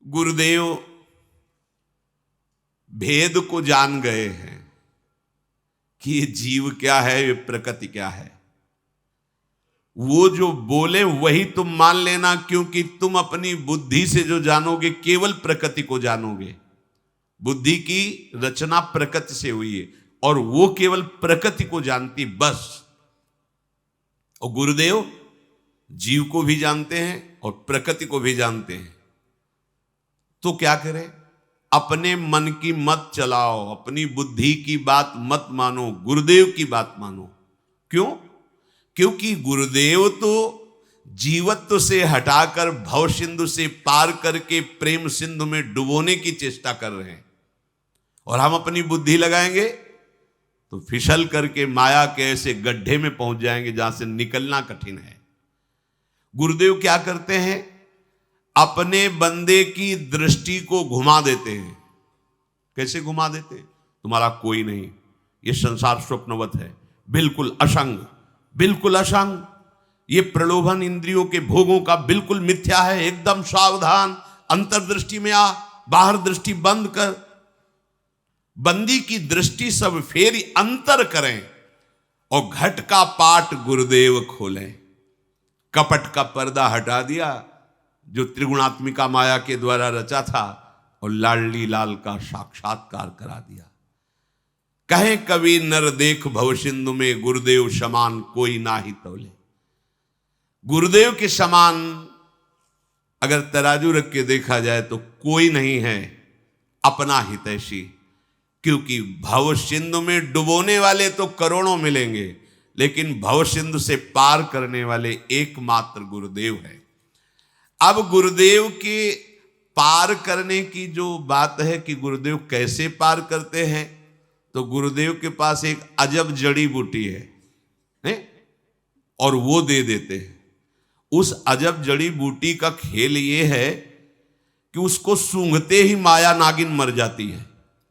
गुरुदेव भेद को जान गए हैं कि ये जीव क्या है, ये प्रकृति क्या है। वो जो बोले वही तुम मान लेना, क्योंकि तुम अपनी बुद्धि से जो जानोगे केवल प्रकृति को जानोगे। बुद्धि की रचना प्रकृति से हुई है और वो केवल प्रकृति को जानती, बस। और गुरुदेव जीव को भी जानते हैं और प्रकृति को भी जानते हैं। तो क्या करें? अपने मन की मत चलाओ, अपनी बुद्धि की बात मत मानो, गुरुदेव की बात मानो। क्यों? क्योंकि गुरुदेव तो जीवत्व से हटाकर भव सिंधु से पार करके प्रेम सिंधु में डुबोने की चेष्टा कर रहे हैं, और हम अपनी बुद्धि लगाएंगे तो फिसल करके माया के ऐसे गड्ढे में पहुंच जाएंगे जहां से निकलना कठिन है। गुरुदेव क्या करते हैं? अपने बंदे की दृष्टि को घुमा देते हैं। कैसे घुमा देते हैं? तुम्हारा कोई नहीं, ये संसार स्वप्नवत है, बिल्कुल असंग, बिल्कुल असंग। ये प्रलोभन इंद्रियों के भोगों का बिल्कुल मिथ्या है, एकदम सावधान। अंतर्दृष्टि में आ, बाहर दृष्टि बंद कर। बंदी की दृष्टि सब फेरी अंतर करें और घट का पाट गुरुदेव खोलें। कपट का पर्दा हटा दिया जो त्रिगुणात्मिका माया के द्वारा रचा था, और लाडली लाल का साक्षात्कार करा दिया। कहे कवि नर देख भव सिंधु में, गुरुदेव समान कोई ना ही तौले। गुरुदेव के समान अगर तराजू रख के देखा जाए तो कोई नहीं है अपना हितैषी। क्योंकि भव सिंधु में डुबोने वाले तो करोड़ों मिलेंगे, लेकिन भव सिंधु से पार करने वाले एकमात्र गुरुदेव है। अब गुरुदेव के पार करने की जो बात है कि गुरुदेव कैसे पार करते हैं, तो गुरुदेव के पास एक अजब जड़ी बूटी है और वो दे देते हैं। उस अजब जड़ी बूटी का खेल ये है कि उसको सूंघते ही माया नागिन मर जाती है।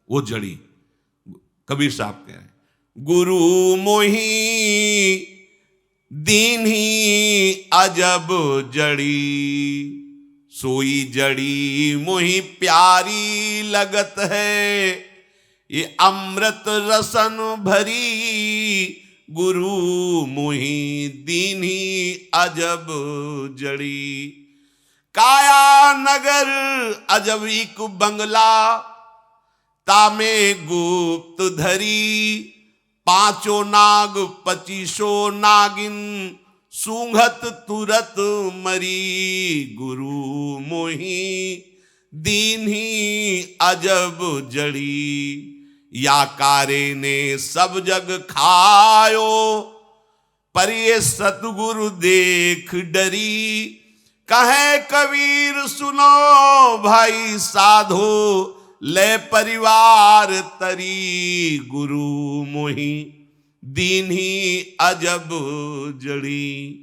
वो जड़ी, कबीर साहब कह रहे हैं, गुरु मोही दीन्ही अजब जड़ी, सोई जड़ी मोही प्यारी लगत है, ये अमृत रसन भरी, गुरु मोही दीन्ही अजब जड़ी। काया नगर अजब एक बंगला, तामे गुप्त धरी, पांचों नाग पचीसो नागिन, सूंघत तुरत मरी, गुरु मोही दीन्ही अजब जड़ी। या कारे ने सब जग खायो, पर ये सतगुरु देख डरी, कहे कबीर सुनो भाई साधो, ले परिवार तरी, गुरु मोही दीन्ही अजब जड़ी।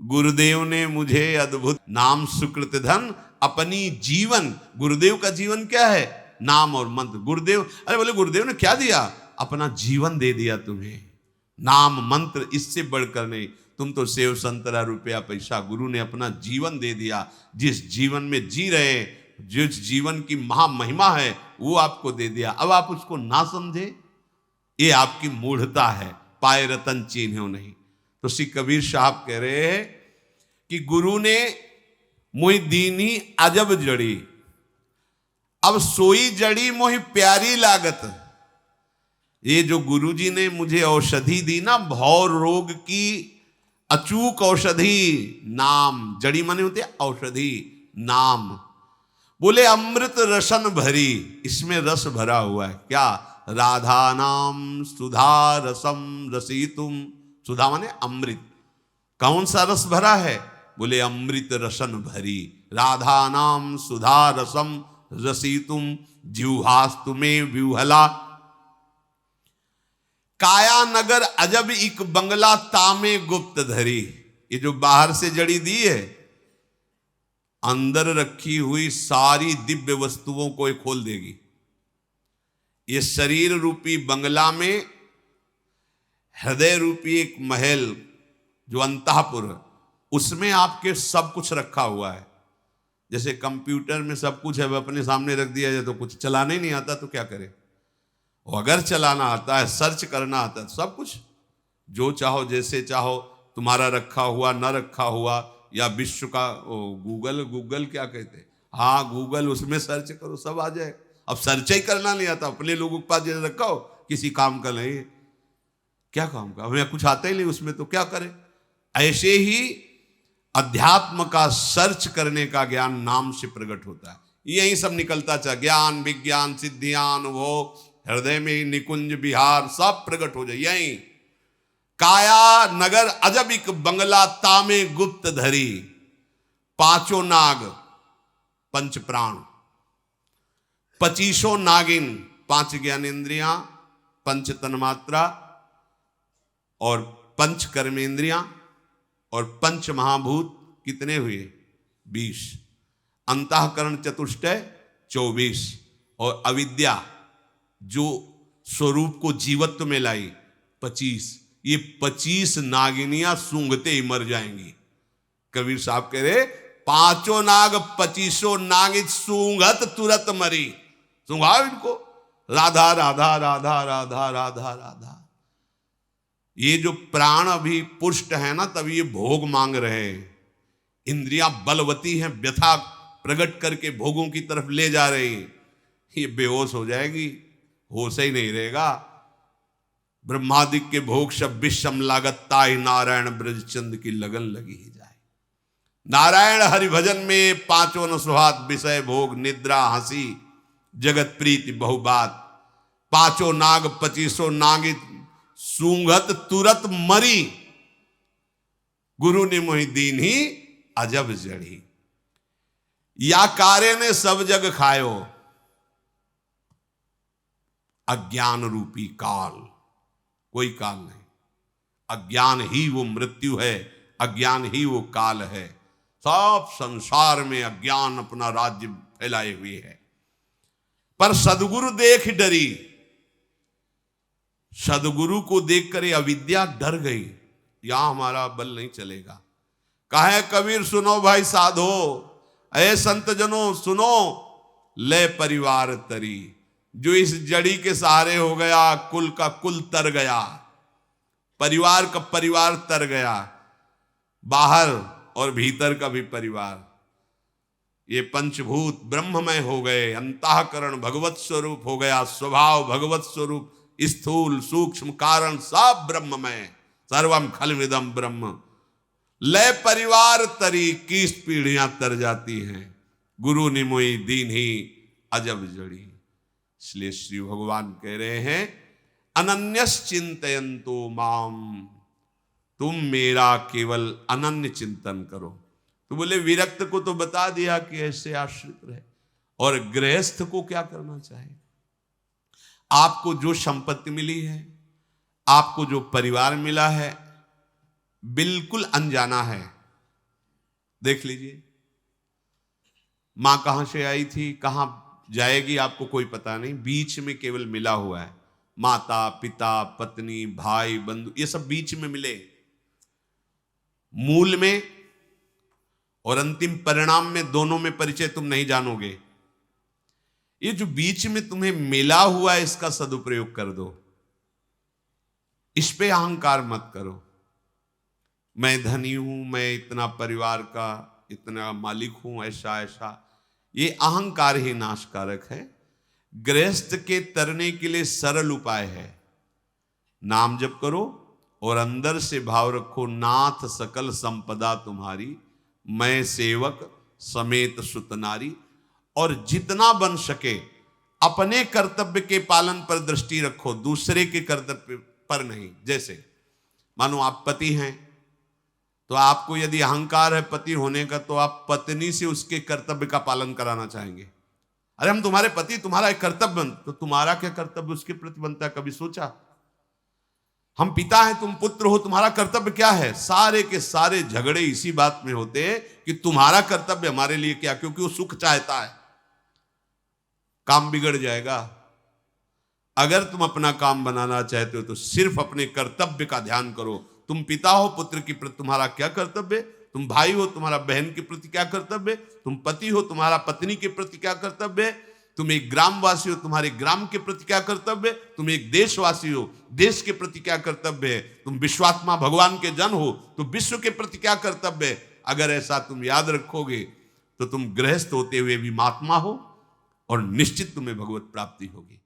गुरुदेव ने मुझे अद्भुत नाम सुकृत धन अपनी जीवन, गुरुदेव का जीवन क्या है? नाम और मंत्र। गुरुदेव, अरे बोले गुरुदेव ने क्या दिया? अपना जीवन दे दिया तुम्हें। नाम मंत्र इससे बढ़कर नहीं। तुम तो सेव संतरा रुपया पैसा, गुरु ने अपना जीवन दे दिया। जिस जीवन में जी रहे हैं, जिस जीवन की महामहिमा है, वो आपको दे दिया। अब आप उसको ना समझे, ये आपकी मूढ़ता है। पाए रतन चिन्हो नहीं। तो श्री कबीर साहब कह रहे हैं कि गुरु ने मोहि दीनी अजब जड़ी, अब सोई जड़ी मोहि प्यारी लागत। ये जो गुरु जी ने मुझे औषधि दी ना, भव रोग की अचूक औषधि, नाम। जड़ी माने होते औषधि, नाम। बोले अमृत रसन भरी, इसमें रस भरा हुआ है। क्या? राधा नाम सुधा रसम रसितुम। सुधा माने अमृत। कौन सा रस भरा है? बोले अमृत रसन भरी। राधा नाम सुधा रसम रसितुम, जिह्वास्तु में व्यूहला। काया नगर अजब एक बंगला, तामे गुप्त धरी। ये जो बाहर से जड़ी दी है, अंदर रखी हुई सारी दिव्य वस्तुओं को ये खोल देगी। ये शरीर रूपी बंगला में हृदय रूपी एक महल, जो अंतःपुर, उसमें आपके सब कुछ रखा हुआ है। जैसे कंप्यूटर में सब कुछ है, अपने सामने रख दिया जाए तो कुछ चलाने ही नहीं आता तो क्या करे। और अगर चलाना आता है, सर्च करना आता है, सब कुछ जो चाहो जैसे चाहो, तुम्हारा रखा हुआ न रखा हुआ, या विश्व का गूगल, गूगल क्या कहते हैं, हाँ गूगल, उसमें सर्च करो सब आ जाए। अब सर्च ही करना नहीं आता, अपने लोगों के पास जैसे रखा हो, किसी काम का नहीं, क्या काम का, हमें कुछ आता ही नहीं उसमें तो क्या करें। ऐसे ही अध्यात्म का सर्च करने का ज्ञान नाम से प्रकट होता है। यही सब निकलता चाहे ज्ञान विज्ञान सिद्धियान वो हृदय में ही निकुंज विहार सब प्रकट हो जाए। यही काया नगर अजबिक बंगला तामे गुप्त धरी, पांचों नाग पंच प्राण, 25 नागिन, 5 ज्ञानेन्द्रियां, पंच तन्मात्रा और 5 कर्मेंद्रियां और 5 महाभूत, कितने हुए 20, अंतःकरण चतुष्टय 24, और अविद्या जो स्वरूप को जीवत्व में लाई 25। ये 25 नागिनियां सूंघते ही मर जाएंगी। कबीर साहब कह रहे 5 नाग 25 नागिन सूंघत तुरत मरी। सूंघाओ इनको, राधा राधा राधा राधा राधा राधा। ये जो प्राण अभी पुष्ट है ना, तब ये भोग मांग रहे हैं। इंद्रियां बलवती हैं, व्यथा प्रकट करके भोगों की तरफ ले जा रही। ये बेहोश हो जाएगी, होश ही नहीं रहेगा। ब्रह्मादिक के भोग सब विषम लागत, ताहि नारायण ब्रजचंद की लगन लगी ही जाए। नारायण हरिभजन में 5 न सुहात, विषय भोग निद्रा हंसी, जगत प्रीति बहुबात। 5 नाग 25 नागित सूंघत तुरत मरी, गुरु ने मोहि दीन ही अजब जड़ी। या कारे ने सब जग खायो, अज्ञान रूपी काल, कोई काल नहीं। अज्ञान ही वो मृत्यु है, अज्ञान ही वो काल है। सब संसार में अज्ञान अपना राज्य फैलाए हुए है। पर सदगुरु देख डरी, सदगुरु को देखकर अविद्या डर गई, यहां हमारा बल नहीं चलेगा। कहे कबीर सुनो भाई साधो, ऐ संत जनों सुनो, ले परिवार तरी। जो इस जड़ी के सहारे हो गया, कुल का कुल तर गया, परिवार का परिवार तर गया, बाहर और भीतर का भी परिवार। ये पंचभूत ब्रह्ममय हो गए, अंतःकरण भगवत स्वरूप हो गया, स्वभाव भगवत स्वरूप, स्थूल सूक्ष्म कारण सब ब्रह्ममय, सर्वम खलविदम ब्रह्म। लय परिवार तरी, 21 पीढ़ियां तर जाती हैं, गुरु निमोई दीन ही अजब जड़ी। इसलिए श्री भगवान कह रहे हैं अनन्यस चिंतयन्तो माम, तुम मेरा केवल अनन्य चिंतन करो। तो बोले विरक्त को तो बता दिया कि ऐसे आश्रित रहे, और गृहस्थ को क्या करना चाहिए। आपको जो संपत्ति मिली है, आपको जो परिवार मिला है, बिल्कुल अनजाना है। देख लीजिए, मां कहां से आई थी, कहां जाएगी, आपको कोई पता नहीं। बीच में केवल मिला हुआ है, माता पिता पत्नी भाई बंधु, ये सब बीच में मिले। मूल में और अंतिम परिणाम में, दोनों में परिचय तुम नहीं जानोगे। ये जो बीच में तुम्हें मिला हुआ है, इसका सदुपयोग कर दो। इस पे अहंकार मत करो, मैं धनी हूं, मैं इतना परिवार का इतना मालिक हूं, ऐसा ऐसा। ये अहंकार ही नाशकारक है। गृहस्थ के तरने के लिए सरल उपाय है, नाम जप करो और अंदर से भाव रखो, नाथ सकल संपदा तुम्हारी, मैं सेवक समेत सुत नारी। और जितना बन सके अपने कर्तव्य के पालन पर दृष्टि रखो, दूसरे के कर्तव्य पर नहीं। जैसे मानो आप पति हैं, तो आपको यदि अहंकार है पति होने का, तो आप पत्नी से उसके कर्तव्य का पालन कराना चाहेंगे। अरे हम तुम्हारे पति, तुम्हारा एक कर्तव्य, तो तुम्हारा क्या कर्तव्य उसके प्रति बनता है, कभी सोचा। हम पिता हैं, तुम पुत्र हो, तुम्हारा कर्तव्य क्या है। सारे के सारे झगड़े इसी बात में होते हैं कि तुम्हारा कर्तव्य हमारे लिए क्या, क्योंकि वो सुख चाहता है। काम बिगड़ जाएगा। अगर तुम अपना काम बनाना चाहते हो तो सिर्फ अपने कर्तव्य का ध्यान करो। तुम पिता हो, पुत्र की प्रति तुम्हारा क्या कर्तव्य, तुम भाई हो, तुम्हारा बहन के प्रति क्या कर्तव्य है, तुम पति हो, तुम्हारा पत्नी के प्रति क्या कर्तव्य है, तुम एक ग्रामवासी हो, तुम्हारे ग्राम के प्रति क्या कर्तव्य है, तुम एक देशवासी हो, देश के प्रति क्या कर्तव्य है, तुम विश्वात्मा भगवान के जन हो तो विश्व के प्रति क्या कर्तव्य है। अगर ऐसा तुम याद रखोगे तो तुम गृहस्थ होते हुए भी महात्मा हो और निश्चित तुम्हें भगवत प्राप्ति होगी।